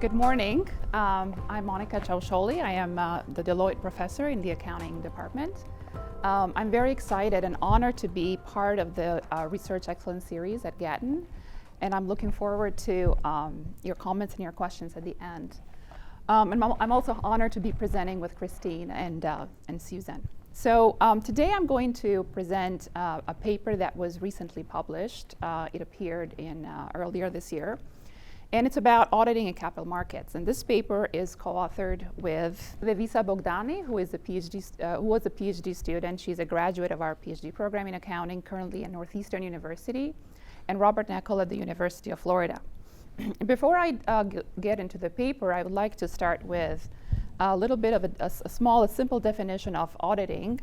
Good morning. I'm Monika Causholli. I am the Deloitte professor in the accounting department. I'm very excited and honored to be part of the Research Excellence Series at Gatton, and I'm looking forward to your comments and your questions at the end. And I'm also honored to be presenting with Christine and Susan. So today I'm going to present a paper that was recently published. It appeared in earlier this year. And it's about auditing in capital markets. And this paper is co-authored with Levisa Bogdani, who was a PhD student. She's a graduate of our PhD program in accounting, currently at Northeastern University, and Robert Neckel at the University of Florida. Before I get into the paper, I would like to start with a little bit of a simple definition of auditing,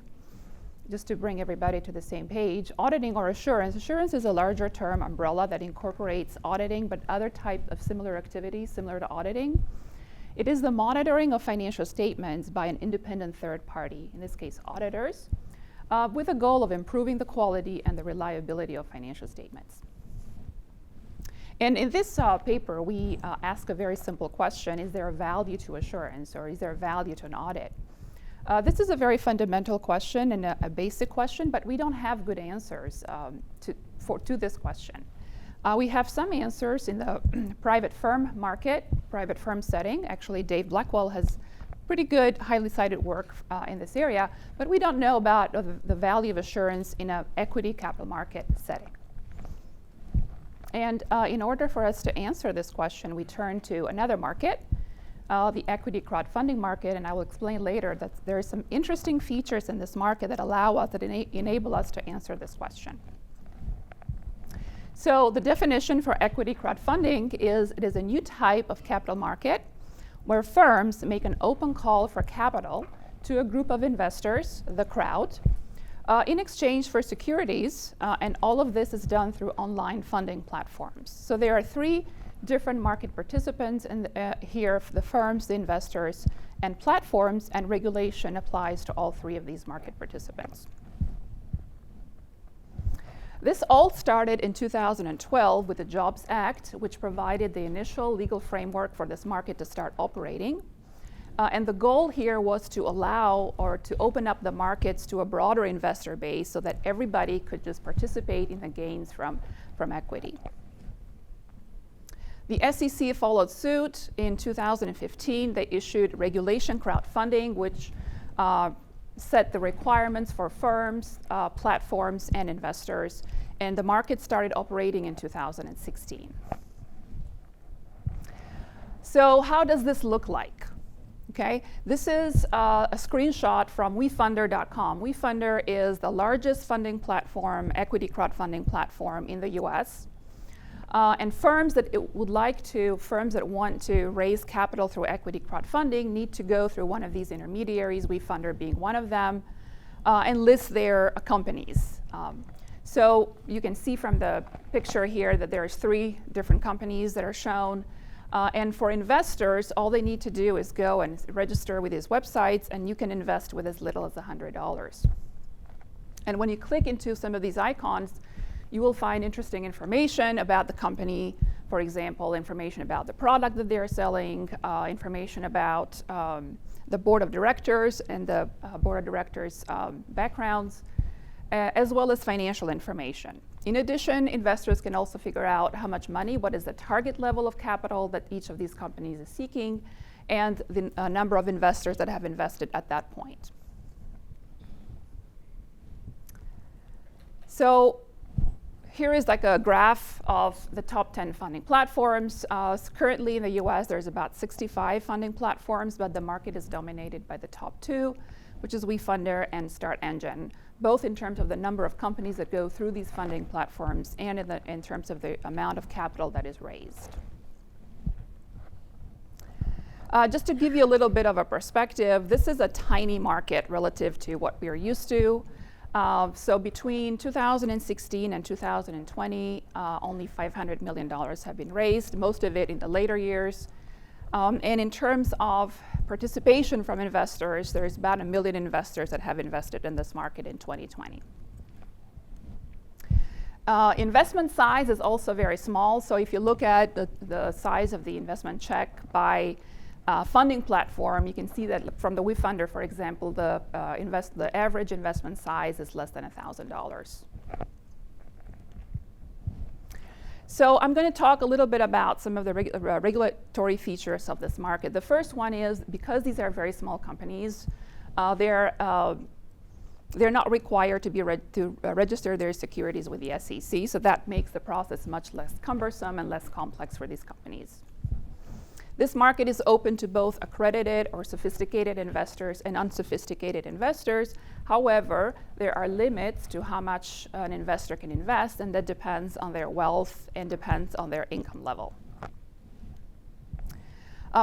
just to bring everybody to the same page. Auditing or assurance. Assurance is a larger term umbrella that incorporates auditing, but other types of similar activities similar to auditing. It is the monitoring of financial statements by an independent third party, in this case auditors, with a goal of improving the quality and the reliability of financial statements. And in this paper, we ask a very simple question: is there a value to assurance, or is there a value to an audit? This is a very fundamental question and a basic question, but we don't have good answers to this question. We have some answers in the private firm market, private firm setting. Actually, Dave Blackwell has pretty good, highly cited work in this area, but we don't know about the value of assurance in an equity capital market setting. And in order for us to answer this question, we turn to another market, the equity crowdfunding market, and I will explain later that there are some interesting features in this market that allow us, that enable us to answer this question. So the definition for equity crowdfunding is it is a new type of capital market where firms make an open call for capital to a group of investors, the crowd, in exchange for securities, and all of this is done through online funding platforms. So there are three different market participants, and here the firms, the investors, and platforms, and regulation applies to all three of these market participants. This all started in 2012 with the Jobs Act, which provided the initial legal framework for this market to start operating. And the goal here was to allow or to open up the markets to a broader investor base so that everybody could just participate in the gains from equity. The SEC followed suit in 2015. They issued regulation crowdfunding, which set the requirements for firms, platforms, and investors. And the market started operating in 2016. So how does this look like? Okay, this is a screenshot from WeFunder.com. WeFunder is the largest funding platform, equity crowdfunding platform in the US. And firms that want to raise capital through equity crowdfunding need to go through one of these intermediaries, WeFunder being one of them, and list their companies. So you can see from the picture here that there's three different companies that are shown. And for investors, all they need to do is go and register with these websites, and you can invest with as little as $100. And when you click into some of these icons, you will find interesting information about the company. For example, information about the product that they're selling, information about the board of directors and the board of directors' backgrounds, as well as financial information. In addition, investors can also figure out how much money, what is the target level of capital that each of these companies is seeking, and the number of investors that have invested at that point. So here is like a graph of the top 10 funding platforms. Currently in the US, there's about 65 funding platforms, but the market is dominated by the top two, which is WeFunder and StartEngine, both in terms of the number of companies that go through these funding platforms and in terms of the amount of capital that is raised. Just to give you a little bit of a perspective, this is a tiny market relative to what we are used to. So between 2016 and 2020, only $500 million have been raised, most of it in the later years. And in terms of participation from investors, there's about 1 million investors that have invested in this market in 2020. Investment size is also very small. So if you look at the size of the investment check by funding platform, you can see that from the WeFunder, for example, the average investment size is less than $1,000. So I'm going to talk a little bit about some of the regulatory features of this market. The first one is, because these are very small companies, they're not required to register their securities with the SEC, so that makes the process much less cumbersome and less complex for these companies. This market is open to both accredited or sophisticated investors and unsophisticated investors. However, there are limits to how much an investor can invest, and that depends on their wealth and depends on their income level.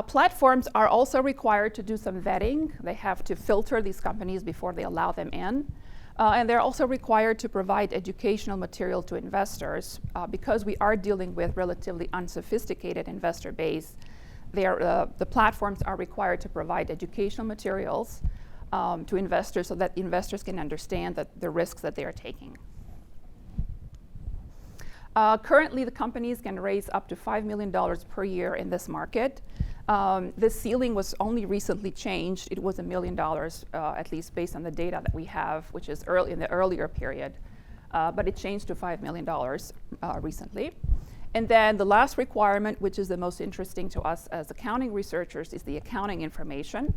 Platforms are also required to do some vetting. They have to filter these companies before they allow them in. And they're also required to provide educational material to investors. Because we are dealing with relatively unsophisticated investor base, the platforms are required to provide educational materials to investors so that investors can understand the risks that they are taking. Currently, the companies can raise up to $5 million per year in this market. This ceiling was only recently changed. It was $1 million, at least based on the data that we have, which is in the earlier period. But it changed to $5 million recently. And then the last requirement, which is the most interesting to us as accounting researchers, is the accounting information.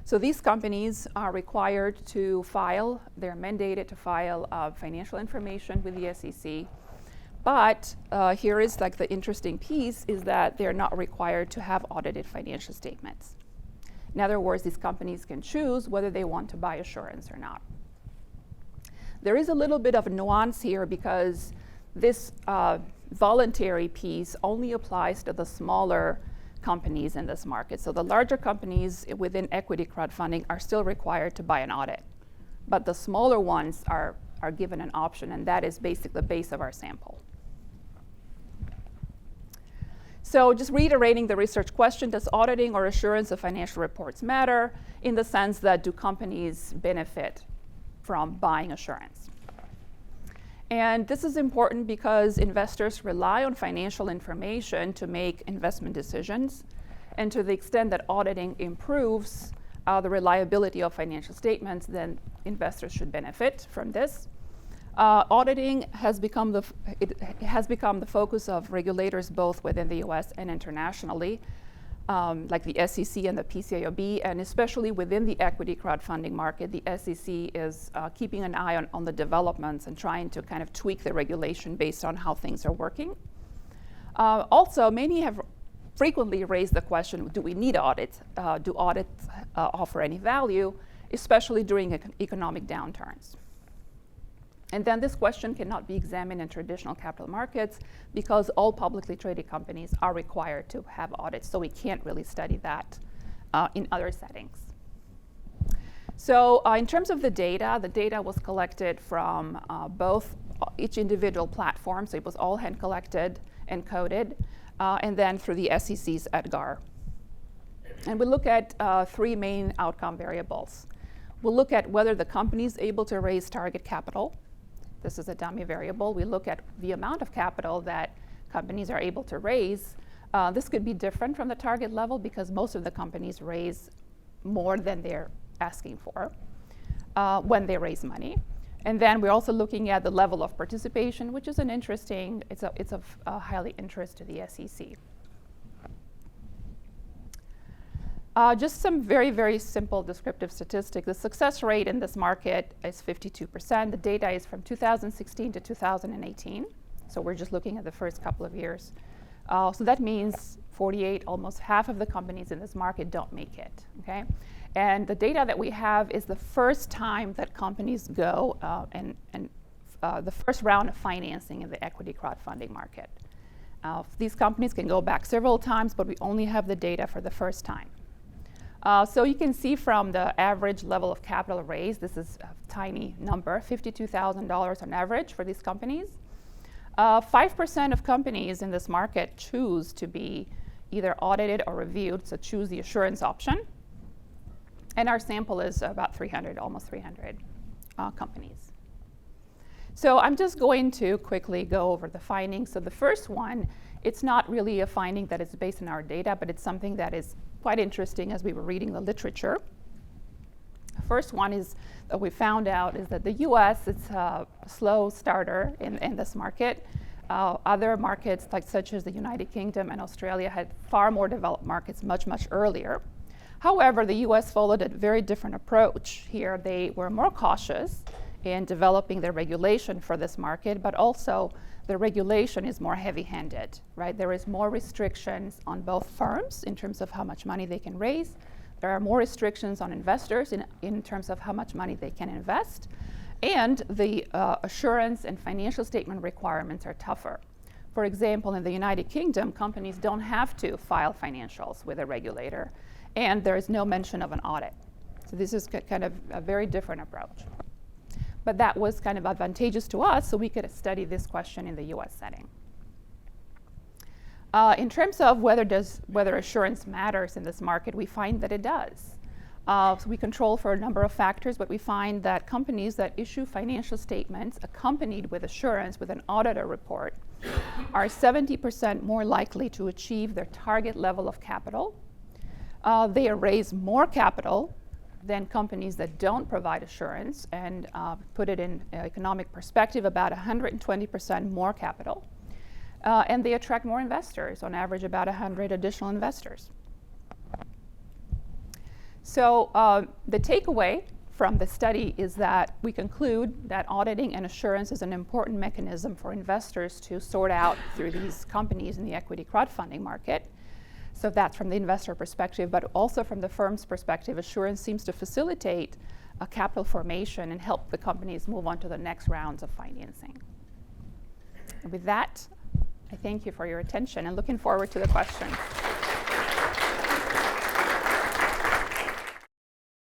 So these companies are required to file, they're mandated to file financial information with the SEC. But here is like the interesting piece, is that they're not required to have audited financial statements. In other words, these companies can choose whether they want to buy assurance or not. There is a little bit of a nuance here, because this voluntary piece only applies to the smaller companies in this market. So the larger companies within equity crowdfunding are still required to buy an audit. But the smaller ones are given an option, and that is basically the base of our sample. So just reiterating the research question, does auditing or assurance of financial reports matter, in the sense that do companies benefit from buying assurance? And this is important because investors rely on financial information to make investment decisions. And to the extent that auditing improves the reliability of financial statements, then investors should benefit from this. Auditing has become the focus of regulators both within the US and internationally, like the SEC and the PCAOB, and especially within the equity crowdfunding market, the SEC is keeping an eye on the developments and trying to kind of tweak the regulation based on how things are working. Also, many have frequently raised the question, do we need audits? Do audits offer any value, especially during economic downturns? And then this question cannot be examined in traditional capital markets because all publicly traded companies are required to have audits, so we can't really study that in other settings. So in terms of the data was collected from each individual platform, so it was all hand collected and coded, and then through the SEC's EDGAR. And we look at three main outcome variables. We'll look at whether the company is able to raise target capital. This is a dummy variable. We look at the amount of capital that companies are able to raise. This could be different from the target level because most of the companies raise more than they're asking for when they raise money. And then we're also looking at the level of participation, which is it's of highly interest to the SEC. Just some very, very simple descriptive statistics. The success rate in this market is 52%. The data is from 2016 to 2018. So we're just looking at the first couple of years. So that means 48, almost half of the companies in this market don't make it, okay? And the data that we have is the first time that companies go and the first round of financing in the equity crowdfunding market. These companies can go back several times, but we only have the data for the first time. So you can see from the average level of capital raised, this is a tiny number, $52,000 on average for these companies. 5% of companies in this market choose to be either audited or reviewed, so choose the assurance option. And our sample is about 300, almost 300 companies. So I'm just going to quickly go over the findings. So the first one, it's not really a finding that is based on our data, but it's something that is quite interesting as we were reading the literature. The first one is that we found out is that the US is a slow starter in this market. Other markets, like such as the United Kingdom and Australia, had far more developed markets much, much earlier. However, the US followed a very different approach here. They were more cautious in developing their regulation for this market, but also the regulation is more heavy-handed, right? There is more restrictions on both firms in terms of how much money they can raise. There are more restrictions on investors in terms of how much money they can invest. And the assurance and financial statement requirements are tougher. For example, in the United Kingdom, companies don't have to file financials with a regulator, and there is no mention of an audit. So this is kind of a very different approach. But that was kind of advantageous to us, so we could study this question in the US setting. In terms of whether assurance matters in this market, we find that it does. So we control for a number of factors, but we find that companies that issue financial statements accompanied with assurance with an auditor report are 70% more likely to achieve their target level of capital. They raise more capital than companies that don't provide assurance, and put it in economic perspective, about 120% more capital. And they attract more investors, on average about 100 additional investors. So the takeaway from the study is that we conclude that auditing and assurance is an important mechanism for investors to sort out through these companies in the equity crowdfunding market. So that's from the investor perspective, but also from the firm's perspective, assurance seems to facilitate a capital formation and help the companies move on to the next rounds of financing. And with that, I thank you for your attention and looking forward to the questions.